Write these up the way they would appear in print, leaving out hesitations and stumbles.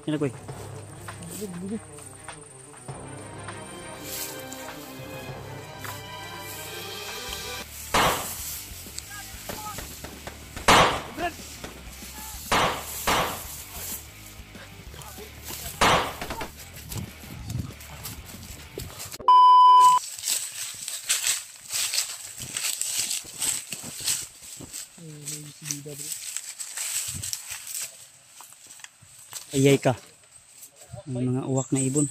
Sino koy? Ayay ka. May mga uwak na ibon.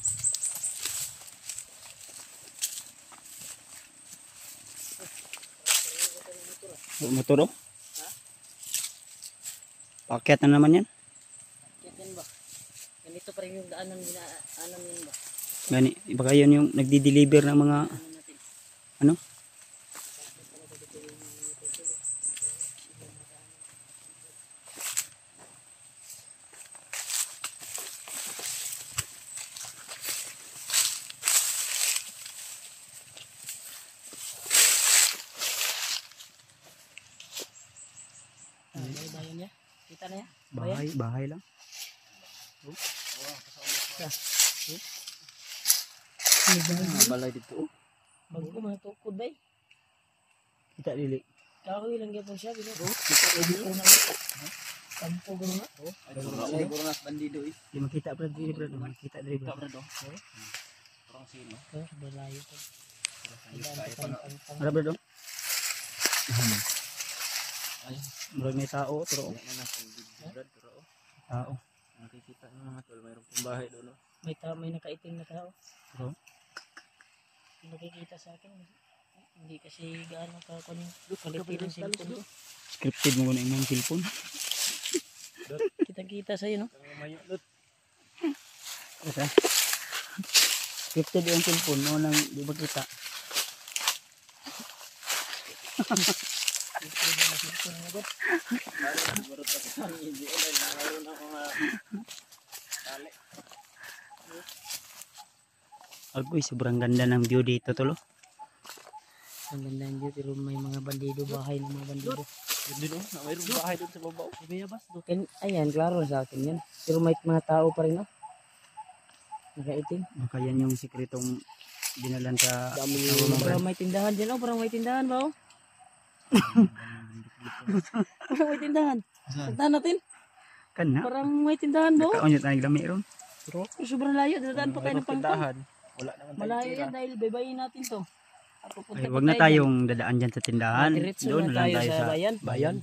Motor oh? Paket na naman yan. Paket yan ba? Ganito pa rin yung daanan yun ba? Gani, baka yun yung nagdi-deliver ng mga ano? Bayan niya? Kita na yan? Bahay lang. Balay dito oh. Bago ko mga tukod ba eh? Kita dili. Kahoy lang yapon siya, gino? Kita dili. Kampo gano na? Ay, Burunas bandido eh. Di makita brad dili brad. Makita dili brad. Parang sino? Balayo ko. Ara brad oh. Murag may tao pero Wala na nasa Brad, pero tao. nakikita ng mga tol, mayroong pang bahay doon. No? May nakaitim na tao. Pero Nakikita sa akin. Hindi kasi gaano ka kunin. Quality ng cellphone ko. scripted mo na imong cellphone. Kita-kita sa'yo, no? Ito. Scripted yung cellphone mo nang di ba kita. Agoy, sobrang ganda ng view dito tolo. Ang ganda yung view, pero may mga bandido, bahay ng mga bandido. Hindi no, mayroong bahay doon sa babaw. Ibiyabas, ayan, klaro sa akin yan. Pero may mga tao pa rin, no? Nakaitim. Baka yan yung sikretong dinalan sa Parang may tindahan dyan, oh. Parang may tindahan ba, oh? Parang may tindahan. Puntahan natin. kan na. Parang may tindahan ba, oh? Kaonyot na naglami ron. Pero sobrang layo. Dadaan pa kayo ng pangpang. Wala naman tayo Malayo tira. yan dahil baybayin natin to. Ay, wag na tayong dadaan dyan sa tindahan. Doon na lang tayo sa bayan.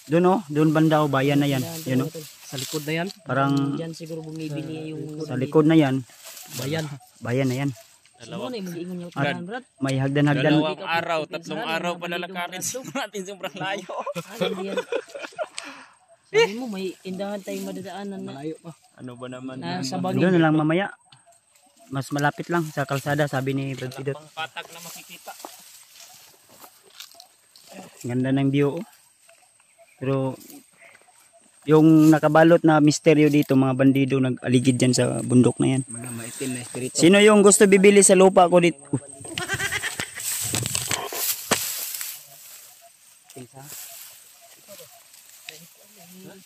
Doon oh, doon banda oh, bayan na yan. Yun oh. Sa likod na yan. Parang Diyan siguro bumibili yung sa likod na yan. bayan. Bayan na yan. Ano na yung mag-iingon yung tindahan, Brad? May hagdan-hagdan. Dalawang araw, tatlong araw pala lakarin natin sobrang layo. Hindi yan. Sabi mo may tindahan tayong madadaanan na. Malayo pa. Ano ba naman? Sa bangin. Doon na lang mamaya. Mas malapit lang sa kalsada sabi ni Brad Pidot. Pang patag na makikita. Ganda ng view oh. Pero yung nakabalot na misteryo dito, mga bandido nag-aligid dyan sa bundok na yan. Mga maitim na espiritu. Sino yung gusto bibili sa lupa ko dito?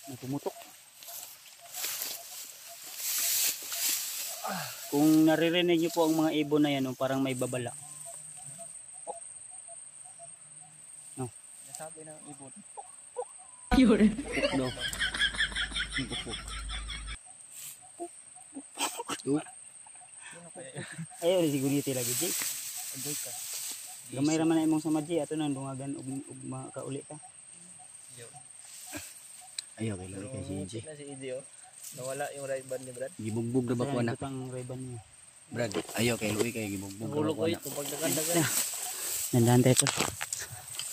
Natumutok. Kung naririnig niyo po ang mga ibon na yan, oh, parang may babala. No. Sabi ng ibon. Yun. No. Ayaw rin siguro ito lagi, Jay. Gamay raman na imong sa Jay, ato nang dungagan ug makauli ka. Ayaw kay Lori kay CJ. Si CJ oh. Nawala yung right band ni Brad. Gibugbog na ba ko na? Itang riban niya. Brad, ayaw kay Lori kay gibugbog. Nahulog ko ito pag dagan-dagan. Nandahan tayo ito.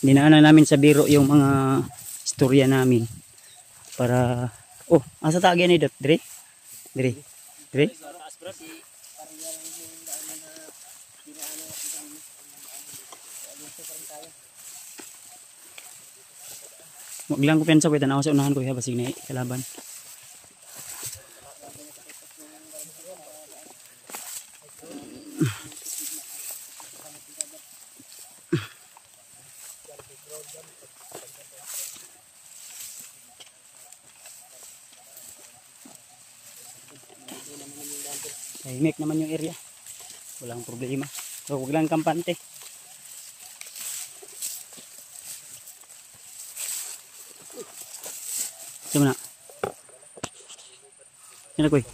Dinaanan namin sa biro yung mga istorya namin. Para, oh, asa tagyan ni Dot? Dire? Dire? Dire? Wag lang ko pensa ko tanaw sa unahan ko ha basig na kalaban. Tahimik naman yung area. Walang problema. So, huwag lang kampante. Sama na. Yan ako eh.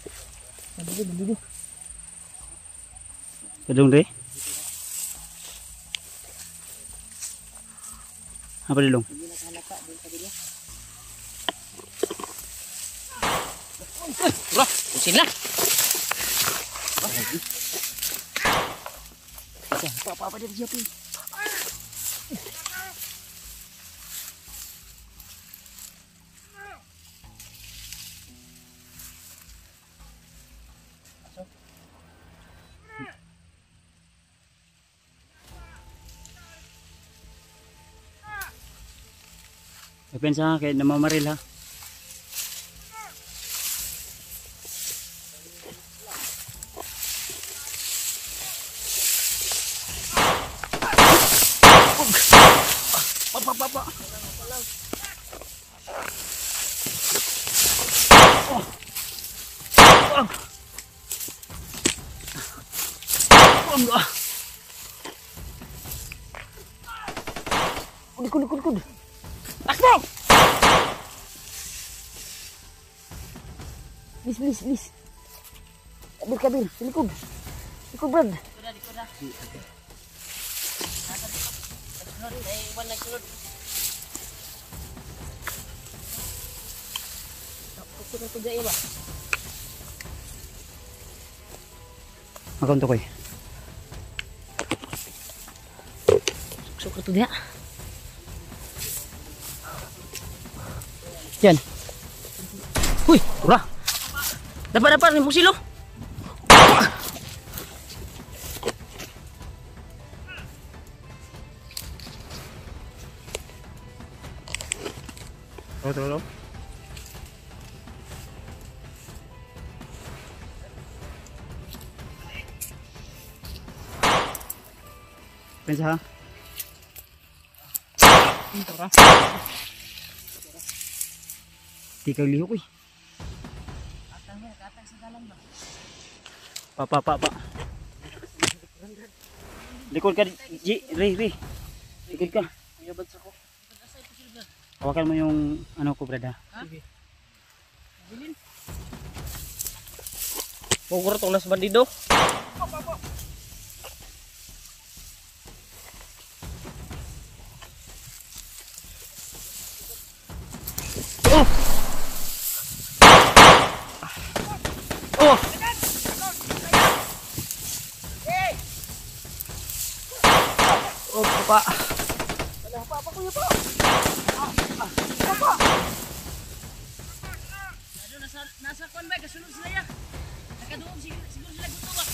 Kadung deh. Apa dilong? Bro, usin lah. Apa dia siapin? Depensa kahit namamaril ha. Papa. Kud. Akbar! Please. Kabir, likod. Likod, Brad. Likod dah. Sunod, iwan na sunod. Pukul na tuga iba. Makan to koy. Suka tuga. Yan. Huy, turah. Dapat ni musilo. Tolong. Pensa ha. Turah. Tikag lihok eh. Katang sa dalam ba? Pa. Likod ka, Ji, Ray. Likod ka. Kuya bads ako. Hawakan mo yung ano ko, Brad ha. Sige. Bilin. Pugor tong nas bandido. Oh. Oh, Papa. Apa kuya po? Papa. Nasa kon ba kasunod sila ya? Nakaduog siguro sila gusto ba?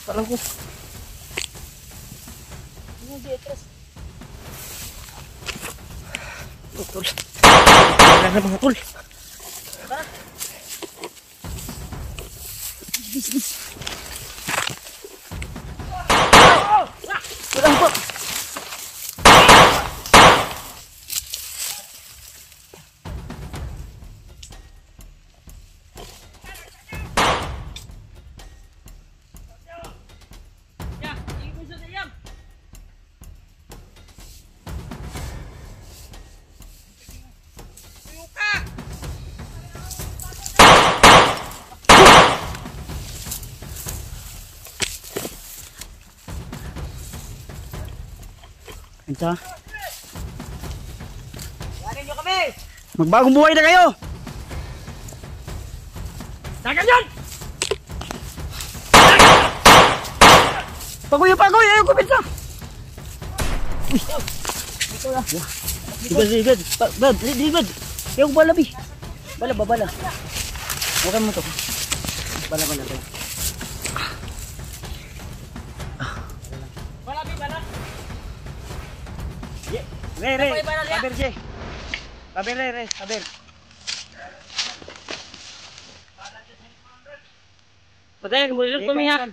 Parang ko. Ini dia terus. Betul. Jangan mga tol. Bis. Kurang po. Ya, ikut saja yang. Pensa. Yarin nyo kami! Magbagong buhay na kayo. Dagan yan! Pagoy, ayaw ko pensa. Dito na. Ligad. Ligad. Yung bala bi. Bala. Huwag mo to. Bala. Bala. Re. Saber, Je. Saber. Patay, mulilot pa mi ha.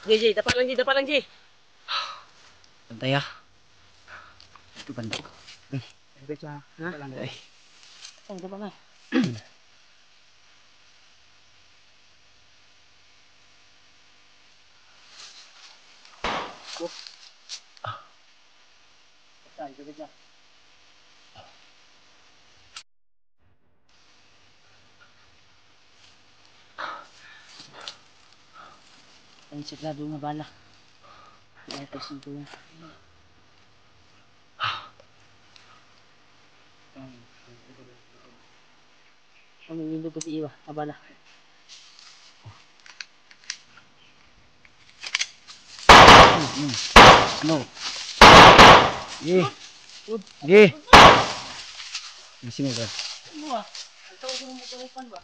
Jay, dapat lang, Jay. Pantay ah. Ito banda. Ito siya. Ha? Palang day. Ay, dapat na. Saan? Ito siya. Ang siklado nga bala. Ay, pasin ko yan. Ang nilindog ko si Iwa, abala. Ano? Gi. Gi. Sino ba? Ano ba? Ang tawag mo magkalipan ba?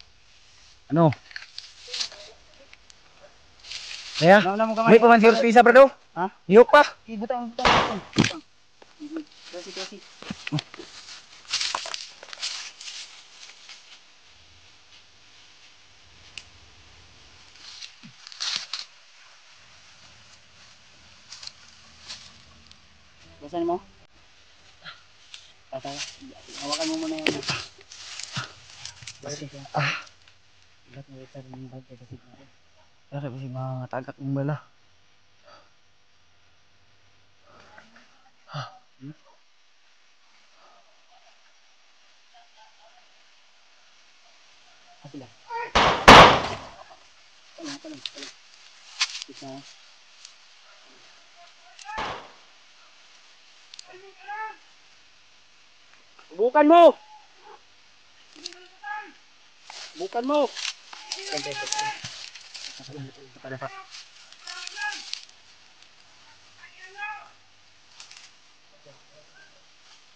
Ano? Kaya? May pamansin pisa bro. Ha? Hiyok pa. Butang. Kasi. Basahin mo. Patay. Hawakan mo muna yun. Balik siya. Ilat mo ito rin yung bag kay kasi natin. Dari kasi mga tagak ng bala. Kapila. Palang. Isa. Bukan mo!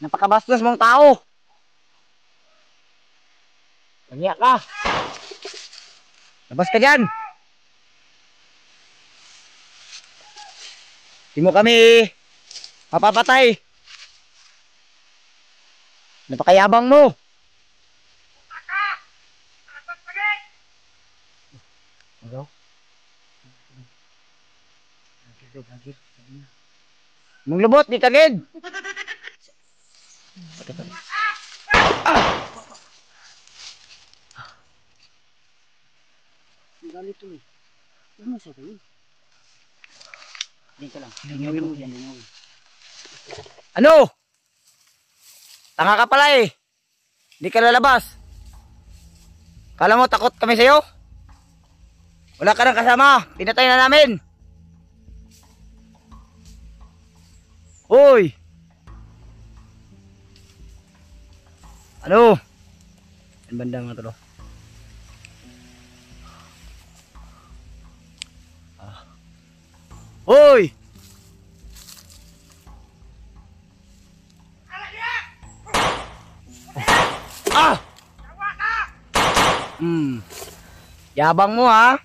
Napakabastos mong tao! Kanya ka! Labas ka dyan! Di mo kami mapapatay! Napakayabang mo! Ano? Mong lubot, di tagid! Galit to eh. Ano sa kayo? Dito lang. Linawin mo yan. Ano? Tanga ka pala eh. Hindi ka lalabas. Kala mo takot kami sa'yo? Wala ka nang kasama. Pinatay na namin. Hoy! Ano? Ang banda nga to. Hoy! Ah! Yabang mo ha?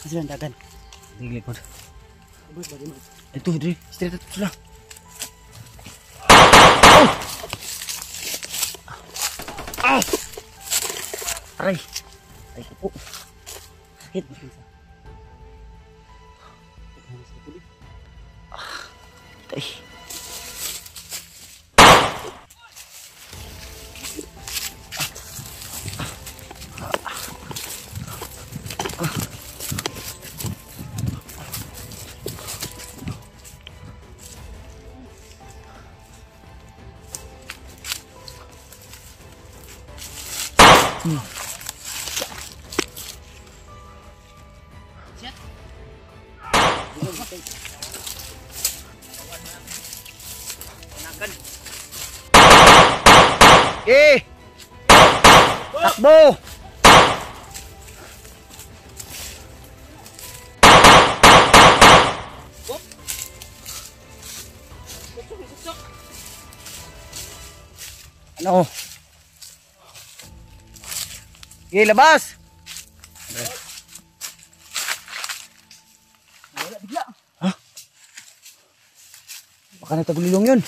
Kasi lang dagan. Hindi likod. Ito, Dre. Straight at sila. Oh! Ah! Aray. Aray ko po. Sakit. Tay. Eh! Takbo! Ano? Okay, labas! Wala, bigla. Baka natagulilong yun.